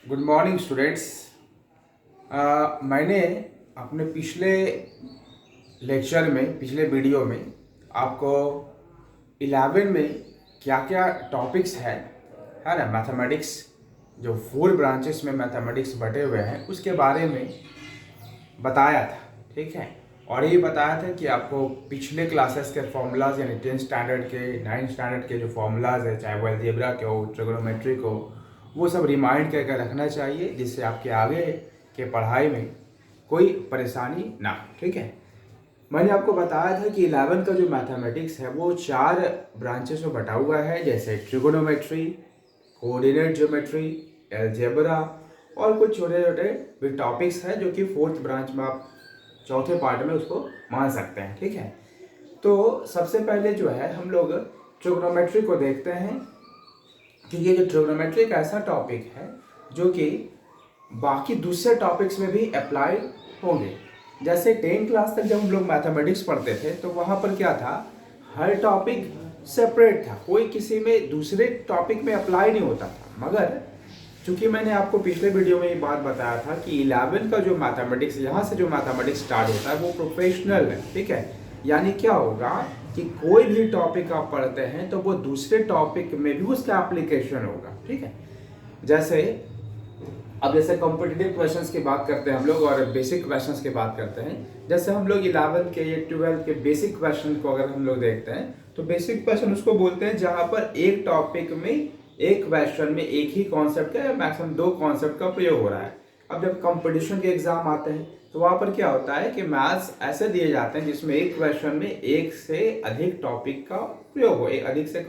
Good morning students. मैंने अपने पिछले लेक्चर में पिछले वीडियो में आपको 11 में क्या क्या टॉपिक्स है ना, मैथमेटिक्स जो 4 ब्रांचेस में मैथमेटिक्स बटे हुए हैं उसके बारे में बताया था। ठीक है, और ये बताया था कि आपको पिछले क्लासेस के फॉर्मूलाज यानी 10th स्टैंडर्ड के 9th स्टैंडर्ड के जो फॉर्मूलाज है, चाहे वो अलजेब्रा के हो, ट्रिगोनोमेट्रिक हो, वो सब रिमाइंड करके रखना चाहिए जिससे आपके आगे के पढ़ाई में कोई परेशानी ना हो। ठीक है, मैंने आपको बताया था कि 11 का जो मैथमेटिक्स है वो 4 ब्रांचेस में बटा हुआ है, जैसे ट्रिगोनोमेट्री, कोऑर्डिनेट ज्योमेट्री, अलजेब्रा और कुछ छोटे छोटे भी टॉपिक्स हैं जो कि 4th ब्रांच में आप चौथे पार्ट में उसको मान सकते हैं। ठीक है, तो सबसे पहले जो है हम लोग ट्रिगोनोमेट्री को देखते हैं कि ये जो ट्रिगोनोमेट्री एक ऐसा टॉपिक है जो कि बाकी दूसरे टॉपिक्स में भी अप्लाई होंगे। जैसे 10 क्लास तक जब हम लोग मैथमेटिक्स पढ़ते थे तो वहाँ पर क्या था, हर टॉपिक सेपरेट था, कोई किसी में दूसरे टॉपिक में अप्लाई नहीं होता था। मगर चूंकि मैंने आपको पिछले वीडियो में ये बात बताया था कि 11 का जो मैथमेटिक्स, यहाँ से जो मैथमेटिक्स स्टार्ट होता है वो प्रोफेशनल है। ठीक है, यानी क्या होगा कि कोई भी टॉपिक आप पढ़ते हैं तो वो दूसरे टॉपिक में भी उसका एप्लीकेशन होगा। ठीक है, जैसे कॉम्पिटिटिव क्वेश्चंस की बात करते हैं हम लोग और बेसिक क्वेश्चंस की बात करते हैं। जैसे हम लोग 11 के या 12 के बेसिक क्वेश्चन को अगर हम लोग देखते हैं तो बेसिक क्वेश्चन उसको बोलते हैं जहां पर एक टॉपिक में एक क्वेश्चन में एक ही कॉन्सेप्ट का या मैक्सिमम 2 कॉन्सेप्ट का प्रयोग हो रहा है। अब जब कंपटीशन के एग्जाम आते हैं तो वहां पर क्या होता है कि मैथ्स ऐसे दिए जाते हैं जिसमें एक क्वेश्चन में एक से अधिक टॉपिक का प्रयोग हो, एक अधिक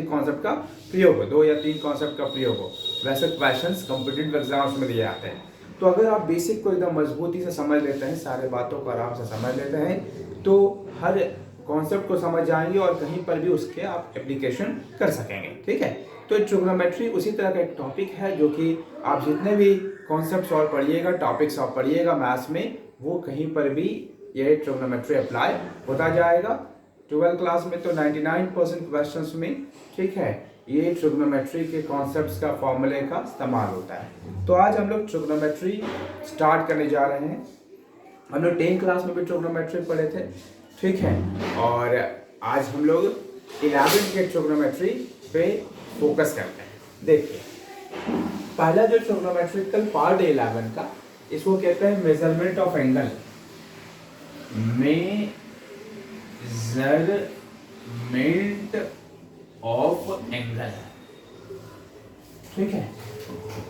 कॉन्सेप्ट का प्रयोग हो, 2 या 3 कॉन्सेप्ट का प्रयोग हो। वैसे क्वेश्चंस कॉम्पिटिटिव एग्जाम्स में दिए जाते हैं। तो अगर आप बेसिक को एकदम मजबूती से समझ लेते हैं, सारे बातों को आराम से समझ लेते हैं तो हर कॉन्सेप्ट को समझ जाएंगे और कहीं पर भी उसके आप एप्लीकेशन कर सकेंगे। ठीक है, तो ट्रिग्नोमेट्री उसी तरह का एक टॉपिक है जो कि आप जितने भी कॉन्सेप्ट सॉल्व पढ़िएगा, टॉपिक सॉल्व पढ़िएगा मैथ्स में, वो कहीं पर भी ये ट्रिग्नोमेट्री अप्लाई होता जाएगा। 12th क्लास में तो 99% क्वेश्चंस में, ठीक है, ये ट्रिग्नोमेट्री के कॉन्सेप्ट्स का फॉर्मूले का इस्तेमाल होता है। तो आज हम लोग ट्रिग्नोमेट्री स्टार्ट करने जा रहे हैं। हम लोग 10th क्लास में भी ट्रिग्नोमेट्री पढ़े थे। ठीक है, और आज हम लोग 11 के ट्रिग्नोमेट्री पे फोकस करते हैं। देखिए, पहला जो ट्रिग्नोमेट्रिकल पार्ट है 11 का, इसको कहते हैं measurement of angle. Measurement of angle. ठीक है,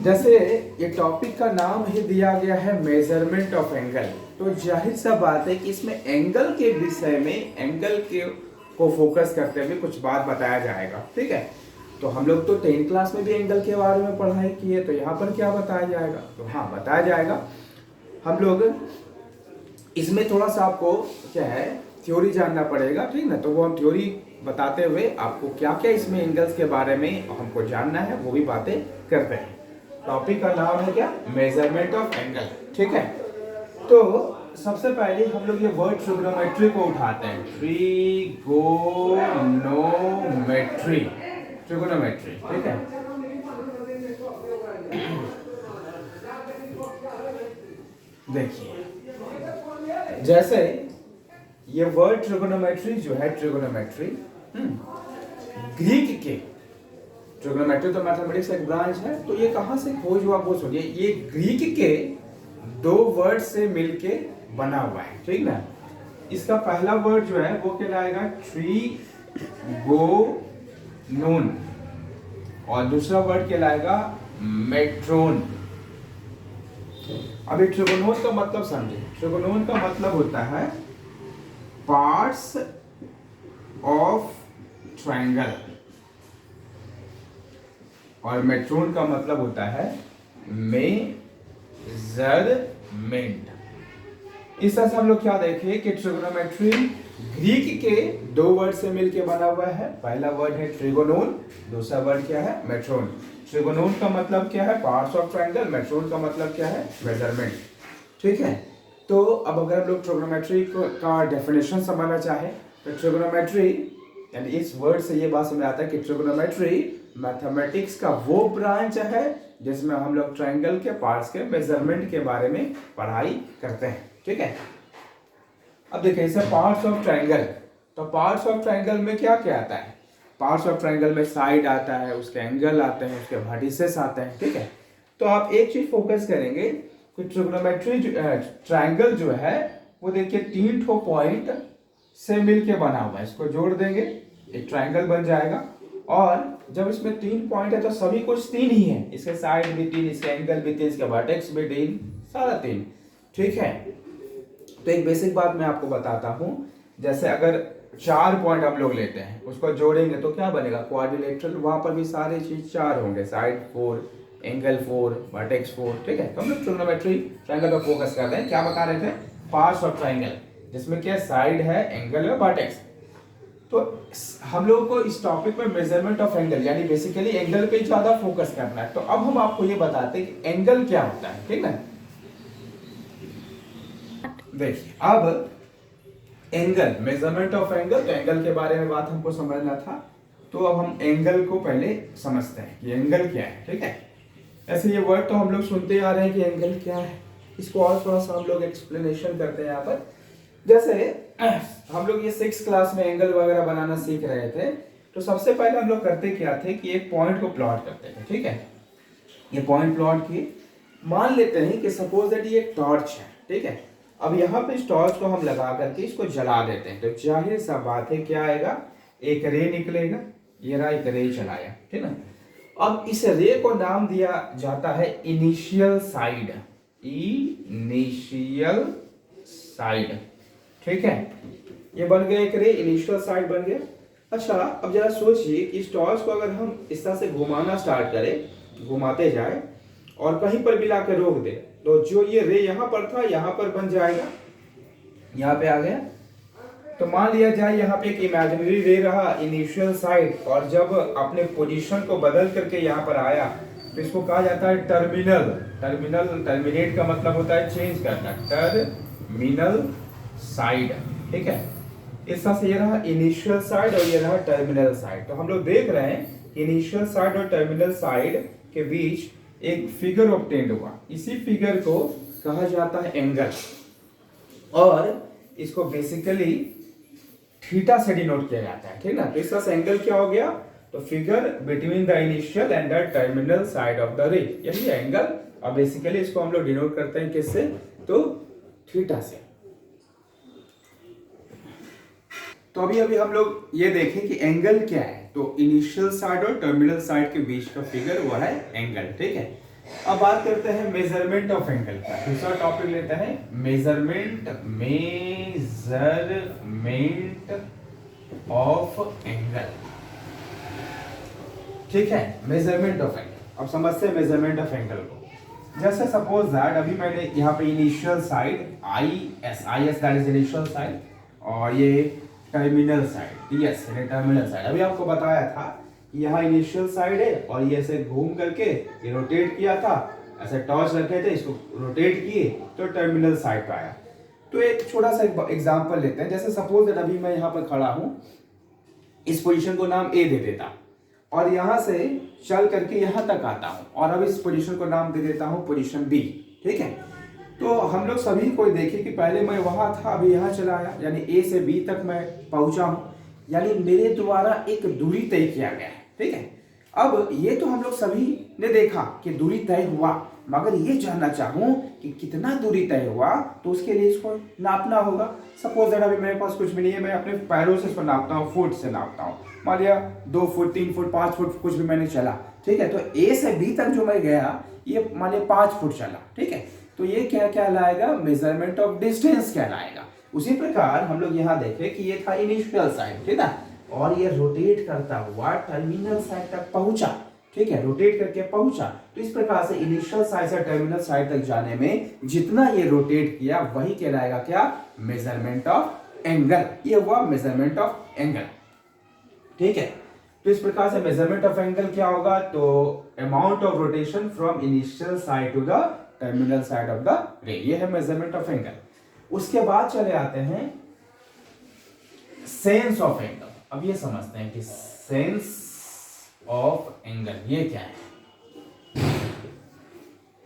जैसे ये टॉपिक का नाम ही दिया गया है मेजरमेंट ऑफ एंगल, तो जाहिर सा बात है कि इसमें एंगल के विषय में, एंगल के को फोकस करते हुए कुछ बात बताया जाएगा। ठीक है, तो हम लोग तो 10th क्लास में भी एंगल के बारे में पढ़ाई की है, तो यहाँ पर क्या बताया जाएगा, तो हाँ बताया जाएगा। हम लोग इसमें थोड़ा सा आपको क्या है, थ्योरी जानना पड़ेगा। ठीक ना, तो वो हम थ्योरी बताते हुए आपको क्या क्या इसमें एंगल्स के बारे में हमको जानना है वो भी बातें करते हैं। टॉपिक का नाम है क्या, मेजरमेंट ऑफ एंगल। ठीक है, तो सबसे पहले हम लोग ये वर्ड ट्रिग्नोमेट्री को उठाते हैं। ट्रिगोनोमेट्री। ठीक है, देखिए, जैसे ये वर्ड ट्रिगोनोमेट्री जो है, ट्रिगोनोमेट्री ग्रीक के, ट्रिगोनोमेट्री तो मैथमेटिक्स का एक ब्रांच है, तो ये कहां से खोज हुआ वो सुनिए। ये ग्रीक के 2 वर्ड से मिलके बना हुआ है। ठीक ना, इसका पहला वर्ड जो है वो कहलाएगा ट्रिगोनोन और दूसरा वर्ड कहलाएगा मेट्रोन। अभी ट्रिगोनोन का मतलब समझे। ट्रिगोनोन का मतलब होता है पार्ट्स ऑफ ट्रायंगल और मेट्रोन का मतलब होता है मेजरमेंट। इस तरह से हम लोग क्या देखें कि ट्रिगोनोमेट्री ग्रीक के 2 वर्ड से मिलकर बना हुआ है। पहला वर्ड है ट्रिगोनोन, दूसरा वर्ड क्या है, मेट्रोन। ट्रिगोनोन का मतलब क्या है, पार्ट्स ऑफ ट्रायंगल। मेट्रोन का मतलब क्या है, मेजरमेंट। ठीक है, तो अब अगर हम लोग ट्रिगोनोमेट्री का डेफिनेशन समझना चाहे तो ट्रिगोनोमेट्री यानी इस वर्ड से ये बात समझ आता है कि ट्रिगोनोमेट्री मैथमेटिक्स का वो ब्रांच है जिसमें हम लोग ट्रायंगल के पार्ट्स के मेजरमेंट के बारे में पढ़ाई करते हैं। ठीक है, अब देखिए इसे पार्ट्स ऑफ ट्रायंगल। तो पार्ट्स ऑफ ट्रायंगल में क्या क्या आता है? पार्ट्स ऑफ ट्रायंगल में साइड आता है, उसके एंगल आते हैं, उसके वर्टिसेस आते हैं। ठीक है, तो आप एक चीज फोकस करेंगे कि ट्रिग्नोमेट्री ट्रायंगल जो है वो देखिए 3 ठो पॉइंट से मिलके बना हुआ है। इसको जोड़ देंगे, एक ट्रायंगल बन जाएगा। और जब इसमें 3 पॉइंट है तो सभी कुछ 3 ही है, इसके साइड भी 3, इसके एंगल भी 3, इसके वर्टेक्स भी 3, सारा 3। ठीक है, तो एक बेसिक बात मैं आपको बताता हूं। जैसे अगर 4 पॉइंट हम लोग लेते हैं, उसको जोड़ेंगे तो क्या बनेगा? क्वाड्रिलेटरल। वहां पर भी सारे चीज 4 होंगे, साइड 4, एंगल 4, वर्टेक्स 4। ठीक है, तो हम लोग ट्रिग्नोमेट्री ट्रायंगल पर फोकस कर रहे हैं। क्या बता रहे थे? पार्ट्स ऑफ ट्रायंगल, जिसमें क्या साइड है, एंगल है, वर्टेक्स। तो हम लोगों को इस टॉपिक में मेजरमेंट ऑफ एंगल यानी बेसिकली एंगल पे ज्यादा फोकस करना है। तो अब हम आपको ये बताते हैं कि एंगल क्या होता है। ठीक है, देखिए अब एंगल, मेजरमेंट ऑफ एंगल, तो एंगल के बारे में बात हमको समझना था। तो अब हम एंगल को पहले समझते हैं कि एंगल क्या है। ठीक है, ऐसे ये वर्ड तो हम लोग सुनते आ रहे हैं कि एंगल क्या है, इसको और थोड़ा सा हम लोग एक्सप्लेनेशन करते हैं यहाँ पर। जैसे हम लोग ये 6th क्लास में एंगल वगैरह बनाना सीख रहे थे, तो सबसे पहले हम लोग करते क्या थे कि एक पॉइंट को प्लॉट करते थे। ठीक है, ये पॉइंट प्लॉट किए, मान लेते हैं कि सपोज दैट ये एक टॉर्च है। ठीक है, अब यहाँ पे इस टॉर्च को हम लगा करके इसको जला देते हैं, तो जाहिर सा बात है क्या आएगा? एक रे निकलेगा। ये रहा, एक रे चलाया। ठीक है, अब इस रे को नाम दिया जाता है इनिशियल साइड। Initial side. ठीक है, ये बन गया एक रे, इनिशियल साइड बन गया। अच्छा, अब जरा सोचिए कि इस टॉर्च को अगर हम इस तरह से घुमाना स्टार्ट करें, घुमाते जाए और कहीं पर भी लाकर रोक दे, तो जो ये रे यहाँ पर था यहाँ पर बन जाएगा, यहाँ पे आ गया। तो मान लिया जाए यहाँ पे एक इमेजिनरी रे रहा इनिशियल साइड, और जब अपने पोजीशन को बदल करके यहाँ पर आया तो इसको कहा जाता है टर्मिनल। टर्मिनल, टर्मिनेट का मतलब होता है चेंज करना, टर्मिनल साइड। ठीक है, इस तरह से ये रहा इनिशियल साइड और ये रहा टर्मिनल साइड। तो हम लोग देख रहे हैं कि इनिशियल साइड और टर्मिनल साइड के बीच एक फिगर ऑब्टेन्ड हुआ। इसी फिगर को कहा जाता है एंगल, और इसको बेसिकली थीटा से डिनोट किया जाता है। ठीक ना, तो इस तरह से एंगल क्या हो गया? तो figure between the initial and the terminal side of the रे, यही एंगल। और बेसिकली इसको हम लोग डिनोट करते हैं किससे? तो थीटा से। तो अभी हम लोग ये देखें कि एंगल क्या है। तो इनिशियल साइड और टर्मिनल साइड के बीच का फिगर वो है एंगल। ठीक है, अब बात करते हैं मेजरमेंट ऑफ एंगल का। दूसरा टॉपिक लेते हैं मेजरमेंट, मेजरमेंट ऑफ एंगल। ठीक है, मेजरमेंट ऑफ एंगल। अब समझते हैं मेजरमेंट ऑफ एंगल को। जैसे सपोज दैट अभी मैंने यहाँ पे initial side I S that is initial side, और ये terminal side T S terminal side. अभी आपको बताया था कि यहाँ इनिशियल साइड है और ये ऐसे घूम करके ये रोटेट किया था, ऐसे टॉर्च रखे थे, इसको रोटेट किए तो टर्मिनल साइड पे आया। तो एक छोटा सा एग्जांपल लेते हैं। जैसे सपोज दैट अभी मैं यहाँ पर खड़ा हूँ, इस पोजीशन को नाम ए दे देता, और यहाँ से चल करके यहाँ तक आता हूँ, और अब इस पोजीशन को नाम दे देता हूँ पोजीशन बी। ठीक है, तो हम लोग सभी को देखें कि पहले मैं वहां था, अभी यहाँ चला आया, यानी ए से बी तक मैं पहुंचा हूं, यानी मेरे द्वारा एक दूरी तय किया गया है। ठीक है, अब ये तो हम लोग सभी ने देखा कि दूरी तय हुआ, मगर ये जानना चाहूं कि कितना दूरी तय हुआ, तो उसके लिए इसको नापना होगा। सपोज दैट अभी मेरे पास कुछ भी नहीं है, मैं अपने पैरों से इसको नापता हूँ, फुट से नापता हूँ। मान लिया 2 फुट, 3 फुट, 5 फुट कुछ भी मैंने चला। ठीक है, तो ए से बी तक जो मैं गया, ये मान लिया 5 फुट चला। ठीक है, तो ये क्या कहलाएगा? मेजरमेंट ऑफ डिस्टेंस कहलाएगा। उसी प्रकार हम लोग यहाँ देखें कि ये था इनिशियल साइड, ठीक है, और ये रोटेट करता हुआ टर्मिनल साइड तक पहुंचा। ठीक है, रोटेट करके पहुंचा। तो इस प्रकार से इनिशियल साइड से टर्मिनल साइड तक जाने में जितना ये रोटेट किया, वही कहलाएगा क्या? Measurement of angle. ये हुआ मेजरमेंट ऑफ एंगल। ठीक है, तो इस प्रकार से मेजरमेंट ऑफ एंगल क्या होगा? तो amount of rotation from initial side to the terminal side of the ray, ये है मेजरमेंट ऑफ एंगल। उसके बाद चले आते हैं सेंस ऑफ एंगल। अब ये समझते हैं कि सेंस ऑफ एंगल ये क्या है।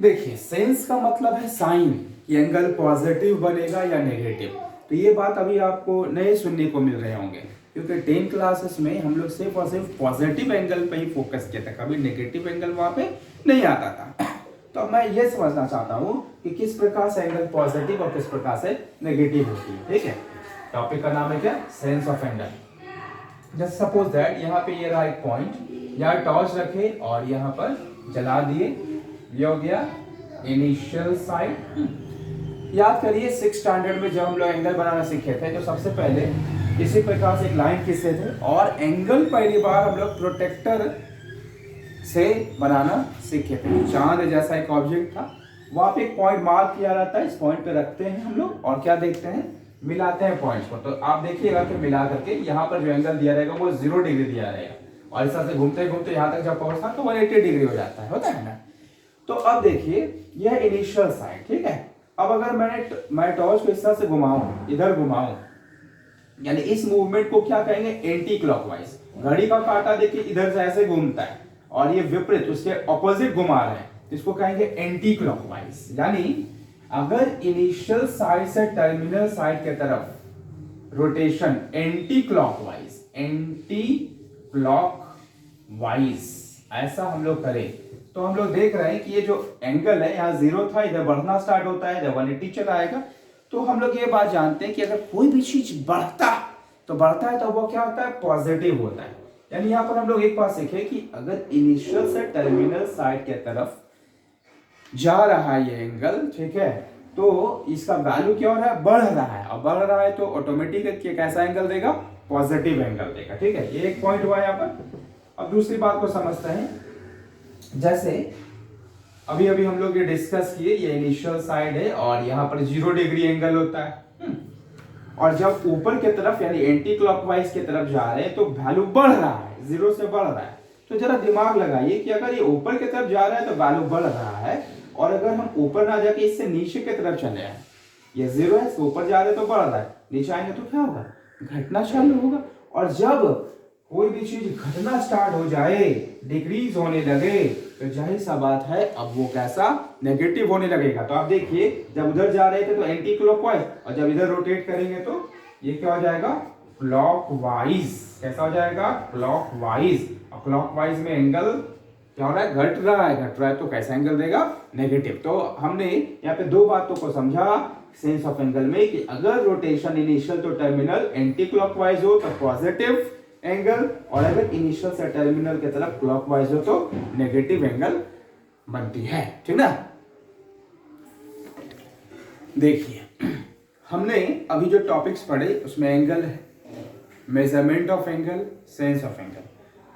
देखिए सेंस का मतलब है साइन, कि एंगल पॉजिटिव बनेगा या नेगेटिव। तो ये बात अभी आपको नए सुनने को मिल रहे होंगे, क्योंकि 10 क्लासेस में हम लोग सिर्फ और सिर्फ पॉजिटिव एंगल पे ही फोकस किया था, कभी नेगेटिव एंगल वहाँ पे नहीं आता था। तो अब मैं ये समझना चाहता हूँ कि किस प्रकार से एंगल पॉजिटिव और किस प्रकार से नेगेटिव होती है। ठीक है, टॉपिक का नाम है क्या, sense of angle. Just suppose that यहाँ पे ये रहा एक पॉइंट, यहाँ टॉर्च रखे और यहाँ पर जला दिए, ये हो गया इनिशियल साइड। याद करिए 6 स्टैंडर्ड में जब हम लोग एंगल बनाना सीखे थे तो सबसे पहले इसी प्रकार से एक लाइन खींचते थे और एंगल पहली बार हम लोग प्रोटेक्टर से बनाना सीखे थे। चांद जैसा एक ऑब्जेक्ट था, वहां पे एक पॉइंट मार्क किया रहता है, इस पॉइंट पे रखते हैं हम लोग और क्या देखते हैं, मिलाते हैं पॉइंट्स को। तो आप देखिएगा कि मिला करके यहाँ पर जो एंगल दिया रहेगा वो 0 डिग्री दिया रहेगा और इस तरह से घूमते घूमते यहाँ तक जब पहुंचता तो 180 डिग्री हो जाता है, होता है ना। तो अब देखिए यह इनिशियल साइड, ठीक है। अब अगर मैं टॉर्च को इस तरह से घुमाऊं, इधर घुमाऊं, यानी इस मूवमेंट को क्या कहेंगे, एंटी क्लॉकवाइज। घड़ी का कांटा देखिए इधर से ऐसे घूमता है और ये विपरीत उसके ऑपोजिट घुमा रहे हैं, इसको कहेंगे एंटी क्लॉकवाइज। यानी अगर इनिशियल साइड से टर्मिनल साइड के तरफ rotation anti clockwise, anti clockwise ऐसा हम लोग करें तो हम लोग देख रहे हैं कि ये जो एंगल है यहाँ 0 था, इधर बढ़ना स्टार्ट होता है, इधर 180 चला आएगा। तो हम लोग ये बात जानते हैं कि अगर कोई भी चीज बढ़ता है तो वो क्या होता है, पॉजिटिव होता है। यानी यहाँ पर हम लोग एक बात सीखे कि अगर इनिशियल से टर्मिनल साइड के तरफ जा रहा है ये एंगल, ठीक है, तो इसका वैल्यू क्या हो रहा है, बढ़ रहा है। और बढ़ रहा है तो ऑटोमेटिक कैसा एंगल देगा, पॉजिटिव एंगल देगा। ठीक है, ये एक पॉइंट हुआ यहाँ पर। अब दूसरी बात को समझते हैं, जैसे अभी हम लोग ये डिस्कस किए, ये इनिशियल साइड है और यहाँ पर 0 डिग्री एंगल होता है और जब ऊपर की तरफ यानी एंटी क्लॉकवाइज की तरफ जा रहे हैं तो वैल्यू बढ़ रहा है, 0 से बढ़ रहा है। तो जरा दिमाग लगाइए कि अगर ये ऊपर की तरफ जा रहा है तो वैल्यू बढ़ रहा है, और अगर हम ऊपर ना जाके इससे नीचे की तरफ चले आए, ये 0 है, ऊपर जा रहे तो बढ़ रहा है, नीचे आएंगे तो क्या होगा, घटना चालू होगा। और जब कोई भी चीज घटना स्टार्ट हो जाए, डिक्रीज होने लगे, तो जाहिर सा बात है अब वो कैसा, नेगेटिव होने लगेगा। तो आप देखिए जब उधर जा रहे थे तो एंटी क्लॉकवाइज, और जब इधर रोटेट करेंगे तो ये क्या हो जाएगा, क्लॉकवाइज। कैसा हो जाएगा, क्लॉकवाइज। और क्लॉकवाइज में एंगल क्या हो रहा है, घट रहा है तो कैसा एंगल देगा, नेगेटिव। तो हमने यहाँ पे 2 बातों को समझा सेंस ऑफ एंगल में कि अगर रोटेशन इनिशियल तो टर्मिनल एंटी क्लॉकवाइज हो तो पॉजिटिव एंगल, और अगर इनिशियल से टर्मिनल की तरफ क्लॉकवाइज हो तो नेगेटिव एंगल बनती है। ठीक ना। देखिए हमने अभी जो टॉपिक्स पढ़े उसमें एंगल है, measurement of angle, sense of angle.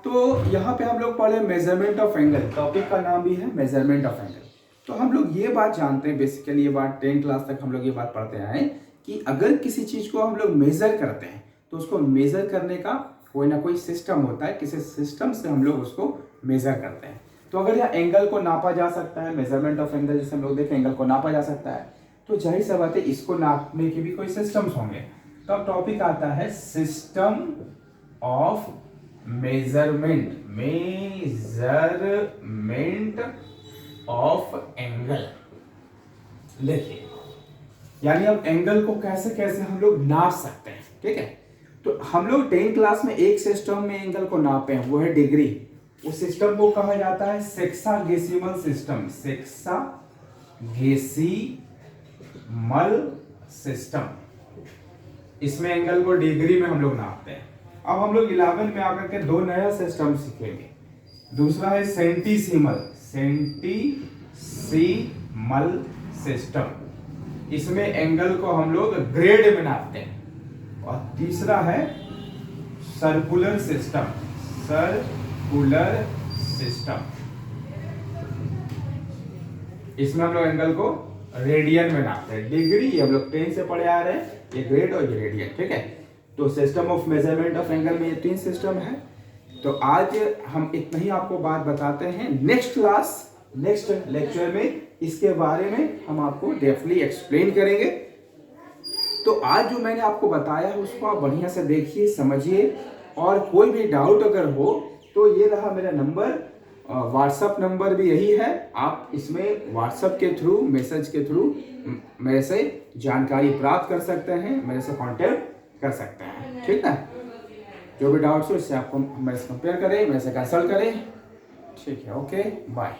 तो यहाँ पे हम लोग पढ़े मेजरमेंट ऑफ एंगल, टॉपिक का नाम भी है मेजरमेंट ऑफ एंगल। तो हम लोग ये बात जानते हैं, बेसिकली ये बात 10 क्लास तक हम लोग ये बात पढ़ते आए कि अगर किसी चीज को हम लोग मेजर करते हैं तो उसको मेजर करने का कोई ना कोई सिस्टम होता है, किसी सिस्टम से हम लोग उसको मेजर करते हैं। तो अगर यह एंगल को नापा जा सकता है, मेजरमेंट ऑफ एंगल जैसे हम लोग देखें एंगल को नापा जा सकता है, तो जाहिर सा बात है इसको नापने के भी कोई सिस्टम्स होंगे। तो अब टॉपिक आता है system of measurement, measurement of angle. देखिए यानी अब एंगल को कैसे कैसे हम लोग नाप सकते हैं। ठीक है, तो हम लोग 10 क्लास में एक सिस्टम में एंगल को नापे हैं, वो है डिग्री। उस सिस्टम को कहा जाता है सेक्सागेसिमल सिस्टम, सेक्सागेसिमल सिस्टम। इसमें एंगल को डिग्री में हम लोग नापते हैं। अब हम लोग 11 में आकर के 2 नया सिस्टम सीखेंगे। दूसरा है सेंटीसीमल, सेंटीसीमल सिस्टम। इसमें एंगल को हम लोग ग्रेड में नापते हैं। और तीसरा है सर्कुलर सिस्टम, सर्कुलर सिस्टम। इसमें हम लोग एंगल को रेडियन में नापते हैं। डिग्री ये हम लोग 10 से पढ़े आ रहे हैं, ये ग्रेड और ये रेडियन। ठीक है, तो system of measurement of angle में ये 3 सिस्टम है। तो आज हम इतना ही आपको बात बताते हैं। नेक्स्ट क्लास, नेक्स्ट लेक्चर में इसके बारे में हम आपको डेफिनेटली एक्सप्लेन करेंगे। तो आज जो मैंने आपको बताया है उसको आप बढ़िया से देखिए, समझिए, और कोई भी डाउट अगर हो तो ये रहा मेरा नंबर, व्हाट्सअप नंबर भी यही है। आप इसमें व्हाट्सअप के थ्रू, मैसेज के थ्रू मेरे से जानकारी प्राप्त कर सकते हैं, मेरे से कांटेक्ट कर सकते हैं। ठीक है, जो भी डाउट्स हो इससे आपको मेरे से कंपेयर करें, मेरे से कंसल्ट करें। ठीक है, ओके, बाय।